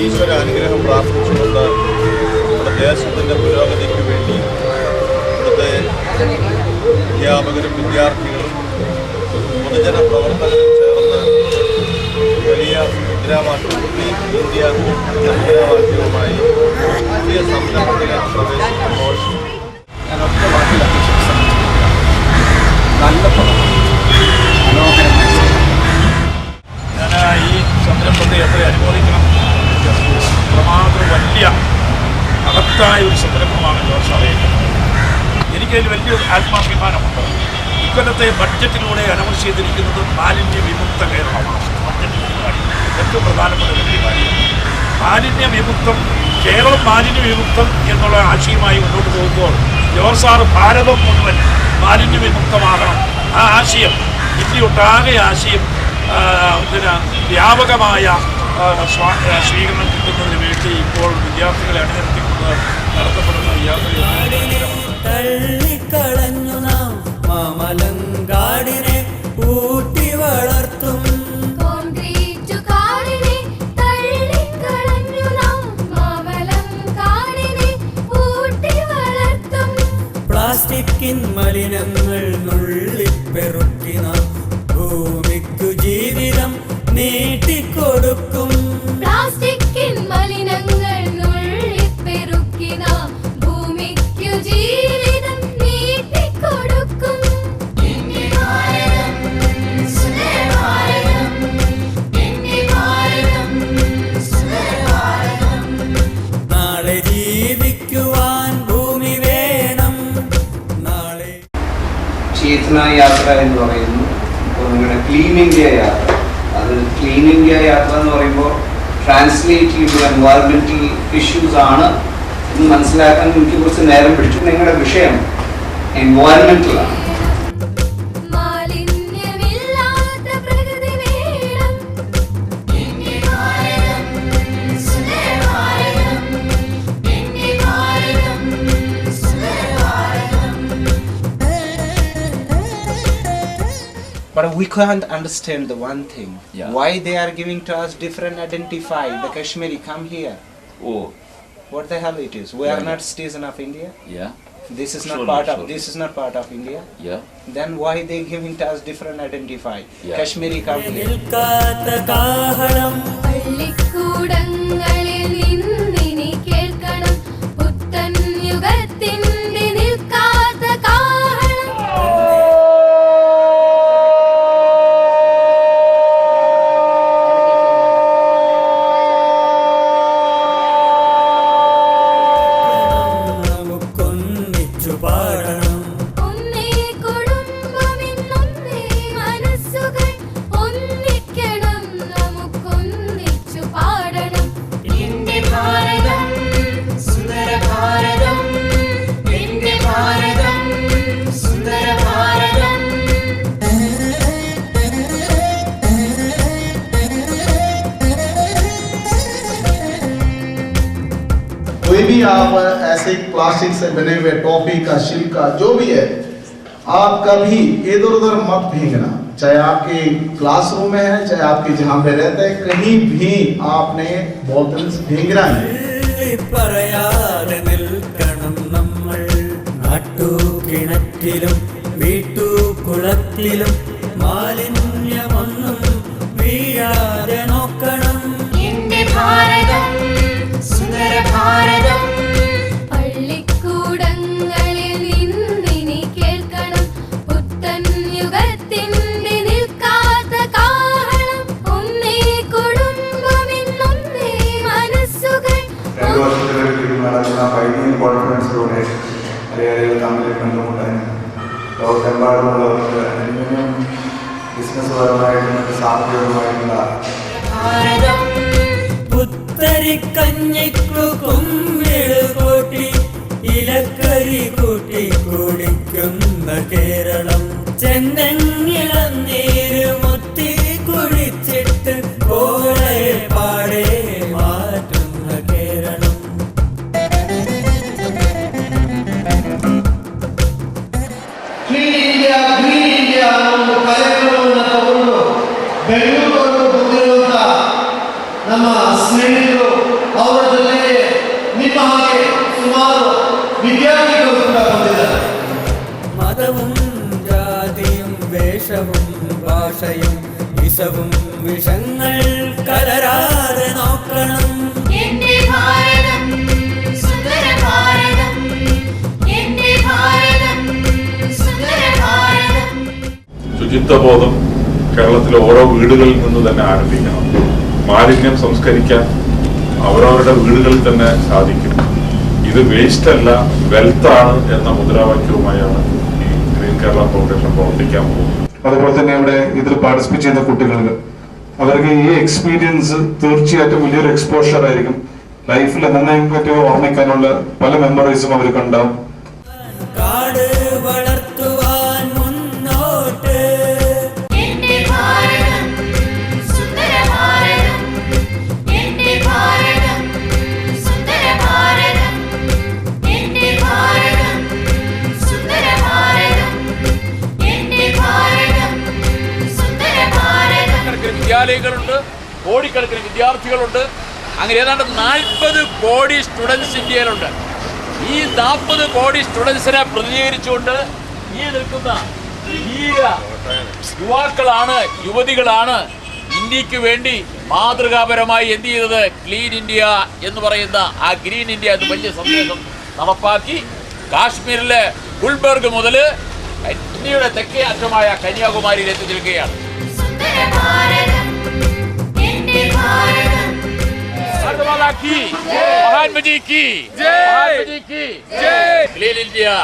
ഈശ്വര അനുഗ്രഹം പ്രാർത്ഥിച്ചുകൊണ്ട് നമ്മുടെ ദേശത്തിൻ്റെ പുരോഗതിക്ക് വേണ്ടി ഇവിടുത്തെ അധ്യാപകരും വിദ്യാർത്ഥികളും പൊതുജന പ്രവർത്തകരും ചേർന്ന് വലിയ മുദ്രാവാക്യം ഇന്ത്യ എന്ന മുദ്രാവാക്യവുമായി പുതിയ സംരംഭത്തിലേക്ക് പ്രവേശിക്കുമ്പോൾ ഞാൻ ഒറ്റ വാക്കിൽ നല്ല മനോഹരമായ ഞാൻ ഈ സംരംഭത്തെ എത്ര അനുമോദിക്കണം. അത്രമാത്രം വലിയ മഹത്തായ ഒരു സംരംഭമാണ് ജോർജ്. എനിക്കതിൽ വലിയൊരു ആത്മാഭിമാനമുണ്ട്. ഇക്കൊല്ലത്തെ ബഡ്ജറ്റിലൂടെ അനൗൺസ് ചെയ്തിരിക്കുന്നത് മാലിന്യ വിമുക്ത കേരളമാണ്. ബഡ്ജറ്റ് പരിപാടി ഏറ്റവും പ്രധാനപ്പെട്ട ഒരു പരിപാടിയാണ്. മാലിന്യ വിമുക്തം, കേരളം മാലിന്യ വിമുക്തം എന്നുള്ള ആശയമായി മുന്നോട്ട് പോകുമ്പോൾ ജോർജ് സാറ് ഭാരതം മുഴുവൻ മാലിന്യ വിമുക്തമാകണം, ആ ആശയം ഇന്ത്യയൊട്ടാകെ ആശയം വ്യാപകമായ സ്വീകരണം കിട്ടുന്നതിന് വേണ്ടി ഇപ്പോൾ വിദ്യാർത്ഥികളെ അണിനിരത്തിക്കൊണ്ട് നടത്തപ്പെടുന്ന തള്ളിക്കളഞ്ഞു നാം മാമലങ്കാടിനെ ഊട്ടി വളർത്തും. പ്ലാസ്റ്റിക്കിൻ മലിനങ്ങൾ നുള്ളിപ്പെറുക്കി നാം ഭൂമിക്കു ജീവിതം നീട്ടിക്കൊടുക്കും. പ്ലാസ്റ്റിക്കിൻ മലിനങ്ങൾ നുള്ളിപ്പെറുക്കി നാം ഭൂമിക്കു ജീവിതം നീട്ടിക്കൊടുക്കും. നാളെ ജീവിക്കുവാൻ ഭൂമി വേണം. നാളെ ചേതന യാത്ര എന്ന് പറയുന്നു. ഇപ്പോൾ നിങ്ങളുടെ ക്ലീൻ ഇന്ത്യ യാത്ര, അത് ക്ലീൻ ഇന്ത്യ യാത്ര എന്ന് പറയുമ്പോൾ ട്രാൻസ്ലേറ്റ് ചെയ്യുമ്പോൾ എൻവയറമെന്റൽ ഇഷ്യൂസ് ആണ് എന്ന് മനസ്സിലാക്കാൻ എനിക്ക് കുറച്ച് നേരം പിടിച്ചു. നിങ്ങളുടെ വിഷയം എൻവയറമെന്റൽ ആണ്. But we can't understand the one thing. Yeah. Why they are giving to us different identify. The Kashmiri come here. Oh, What the hell it is? We are Yeah, not yeah. citizen of India. yeah, This is not Sure, part of. sure. This is not part of India. yeah. Then why they giving to us different identify? Yeah. Kashmiri come here. നിൽക്കാത്ത കാഹളം പള്ളിക്കൂടങ്ങളിൽ നിന്നിനി കേൾക്കണം പുത്തൻ യുഗത്തിന്റെ നിൽക്കാത്ത കാഹളം. നമുക്കൊന്നിച്ചു പാടണം. ഒന്നേ കുടുംബമെന്നൊന്നേ മനസ്സുകൾ ഒന്നിക്കണം, നമുക്കൊന്നിച്ചു പാടണം. എന്റെ ഭാരതം സുന്ദര ഭാരതം, എന്റെ ഭാരതം സുന്ദര ഭാരതം. कोई भी आप ऐसे प्लास्टिक से बने हुए टॉफी का छिलका जो भी है, आप कभी इधर उधर मत फेंकना. चाहे आपके क्लासरूम में है, चाहे आपके जहाँ पे रहते हैं, कहीं भी आपने बोतल फेंकना है. പറയാതെ നിൽക്കണം നമ്മൾ. നാട്ടുകിണറ്റിലും വീട്ടുകുളത്തിലും മാലിന്യമൊന്നും വീഴാതെ നോക്കണം. എന്റെ ഭാരതം സുന്ദര ഭാരതം. പള്ളിക്കൂടങ്ങളിൽ നിന്നിനി കേൾക്കണം പുത്തൻ യുഗത്തിന്റെ നിൽക്കാത്ത കാഹളം. ഒന്നേ കുടുംബമെന്നൊന്നേ മനസ്സുകൾ. 2 വർഷത്തിലൊരിക്കലും നടക്കുന്ന വൈദ്യുതി കോൺഫറൻസിലൂടെ മലയാളികൾ തമ്മിൽ കണ്ടുമുട്ടാൻ ലോകത്തെമ്പാടുമുള്ളവർക്ക് അലുമിനിയം ബിസിനസ്സുപരമായിട്ടും സാമ്പത്തികമായിട്ടുള്ള ഭാരതം പുത്തരിക്കഞ്ഞിക്കു കുമ്മിള് കൂട്ടി ഇലക്കരി കൂട്ടി കുടിക്കുന്ന കേരളം. ചെന്തെങ്ങിളനീര് മുത്തി കുഴിച്ചിട്ട് കോളയെ പാടെ മാറ്റുന്ന കേരളം. ಕ್ಲೀನ್ ಇಂಡಿಯಾ ಅನ್ನೋ ಕಾರ್ಯಕ್ರಮವನ್ನು ತಗೊಂಡು ಬೆಂಗಳೂರು ಬಂದಿರುವಂತ ನಮ್ಮ ಸ್ನೇಹಿತರು ಅವರ ಜೊತೆಗೆ ನಿಮ್ಮ ಹಾಗೆ ಸುಮಾರು ವಿದ್ಯಾರ್ಥಿಗಳು ಕೂಡ ಬಂದಿದ್ದಾರೆ. മതവും ജാതിയും വേഷവും ഭാഷയും വിഷവും വിഷങ്ങൾ കലരാതെ നോക്കണം. എന്റെ ഭാരതം സുന്ദര ഭാരതം, എന്റെ ഭാരതം സുന്ദര ഭാരതം. ശുചിത്വബോധം കേരളത്തിലെ ഓരോ വീടുകളിൽ നിന്ന് തന്നെ ആരംഭിക്കണം. മാലിന്യം സംസ്കരിക്കാൻ അവരവരുടെ വീടുകളിൽ തന്നെ സാധിക്കും. ഇത് വേസ്റ്റ് അല്ല, വെൽത്താണ് എന്ന മുദ്രാവാക്യവുമായാണ് ഈ ഗ്രീൻ കേരള ഫൗണ്ടേഷൻ പ്രവർത്തിക്കാൻ പോകുന്നത്. അതുപോലെ തന്നെ ഇവിടെ ഇതിൽ പാർട്ടിസിപ്പേറ്റ് ചെയ്യുന്ന കുട്ടികൾക്ക് അവർക്ക് ഈ എക്സ്പീരിയൻസ് തീർച്ചയായിട്ടും വലിയൊരു എക്സ്പോഷർ ആയിരിക്കും. ലൈഫിൽ എന്നേക്കും പറ്റിയോ ഓർമ്മിക്കാനുള്ള പല മെമ്മറീസും അവർക്ക് ഉണ്ടാവും. കാട് വളർത്തുവാൻ മുന്നോട്ട്. എന്റെ ഭാരതം സുന്ദര ഭാരതം, എന്റെ ഭാരതം സുന്ദര ഭാരതം, എന്റെ ഭാരതം സുന്ദര ഭാരതം, എന്റെ ഭാരതം സുന്ദര ഭാരതം. വിദ്യാലയങ്ങളുണ്ട്, കോടിക്കണക്കിന് വിദ്യാർത്ഥികളുണ്ട്. അങ്ങനെ ഏതാണ്ട് 40 കോടി സ്റ്റുഡൻസ് ഇന്ത്യയിലുണ്ട്. ഈ 40 കോടി സ്റ്റുഡൻസിനെ പ്രതിനിധീകരിച്ചുകൊണ്ട് ഈ നിൽക്കുന്ന ധീര യുവാക്കളാണ്, യുവതികളാണ് ഇന്ത്യക്ക് വേണ്ടി മാതൃകാപരമായി എന്ത് ചെയ്തത്? ക്ലീൻ ഇന്ത്യ എന്ന് പറയുന്ന ആ ഗ്രീൻ ഇന്ത്യ എന്ന വലിയ സന്ദേശം നടപ്പാക്കി കാശ്മീരിലെ ഗുൽബർഗ് മുതൽ ഇന്ത്യയുടെ തെക്കേ അറ്റമായ കന്യാകുമാരിയിൽ എത്തി നിൽക്കുകയാണ്. സുന്ദര ഭാരതം, എന്റെ ഭാരതം. भारत की जय, महात्मा जी की जय, महात्मा जी की जय, क्लीन इंडिया।